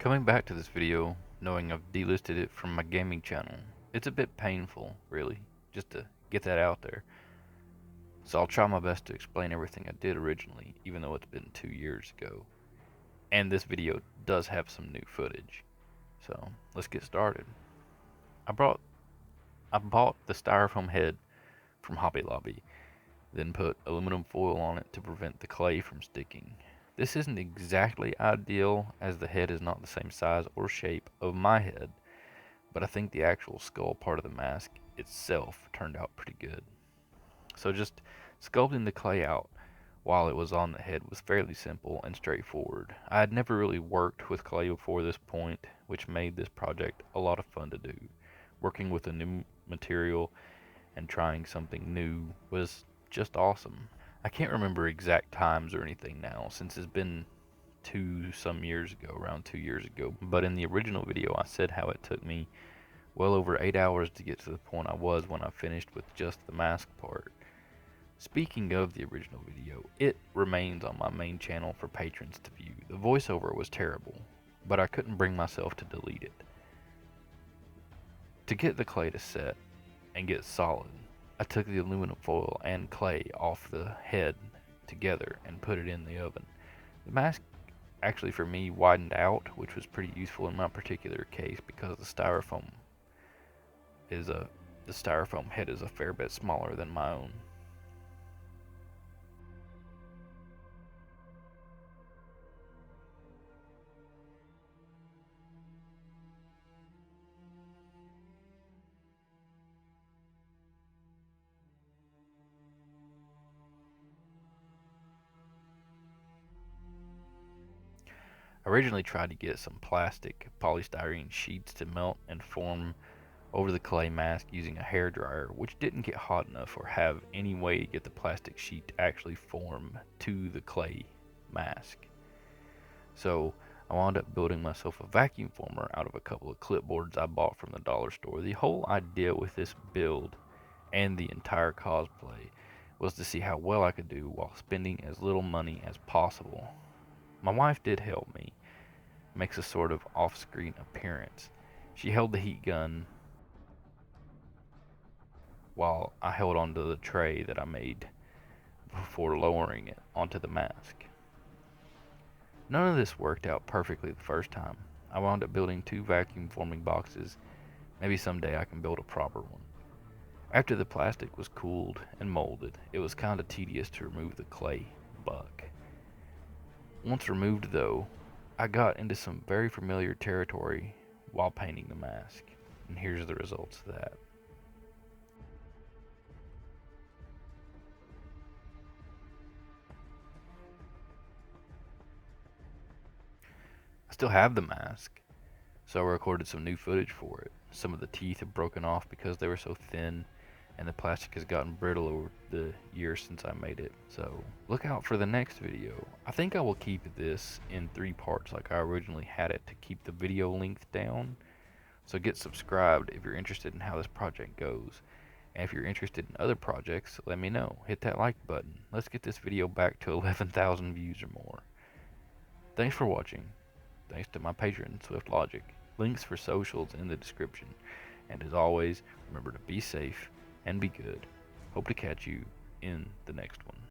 Coming back to this video, knowing I've delisted it from my gaming channel, it's a bit painful, really, just to get that out there. So I'll try my best to explain everything I did originally, even though it's been 2 years ago. And this video does have some new footage. So let's get started. I bought the styrofoam head from Hobby Lobby, then put aluminum foil on it to prevent the clay from sticking. This isn't exactly ideal, as the head is not the same size or shape of my head, but I think the actual skull part of the mask itself turned out pretty good. So just sculpting the clay out while it was on the head was fairly simple and straightforward. I had never really worked with clay before this point, which made this project a lot of fun to do. Working with a new material and trying something new was just awesome. I can't remember exact times or anything now, since it's been around 2 years ago, but in the original video I said how it took me well over 8 hours to get to the point I was when I finished with just the mask part. Speaking of the original video, it remains on my main channel for patrons to view. The voiceover was terrible, but I couldn't bring myself to delete it. To get the clay to set and get solid, I took the aluminum foil and clay off the head together and put it in the oven. The mask actually for me widened out, which was pretty useful in my particular case because the styrofoam head is a fair bit smaller than my own. I originally tried to get some plastic polystyrene sheets to melt and form over the clay mask using a hairdryer, which didn't get hot enough or have any way to get the plastic sheet to actually form to the clay mask. So I wound up building myself a vacuum former out of a couple of clipboards I bought from the dollar store. The whole idea with this build and the entire cosplay was to see how well I could do while spending as little money as possible. My wife did help me, makes a sort of off-screen appearance. She held the heat gun while I held onto the tray that I made before lowering it onto the mask. None of this worked out perfectly the first time. I wound up building 2 vacuum forming boxes. Maybe someday I can build a proper one. After the plastic was cooled and molded, it was kinda tedious to remove the clay buck. Once removed though, I got into some very familiar territory while painting the mask, and here's the results of that. I still have the mask, so I recorded some new footage for it. Some of the teeth have broken off because they were so thin, and the plastic has gotten brittle over the years since I made it. So look out for the next video. I think I will keep this in 3 parts like I originally had it to keep the video length down. So get subscribed if you're interested in how this project goes. And if you're interested in other projects, let me know. Hit that like button. Let's get this video back to 11,000 views or more. Thanks for watching. Thanks to my patron, Swift Logic. Links for socials in the description. And as always, remember to be safe and be good. Hope to catch you in the next one.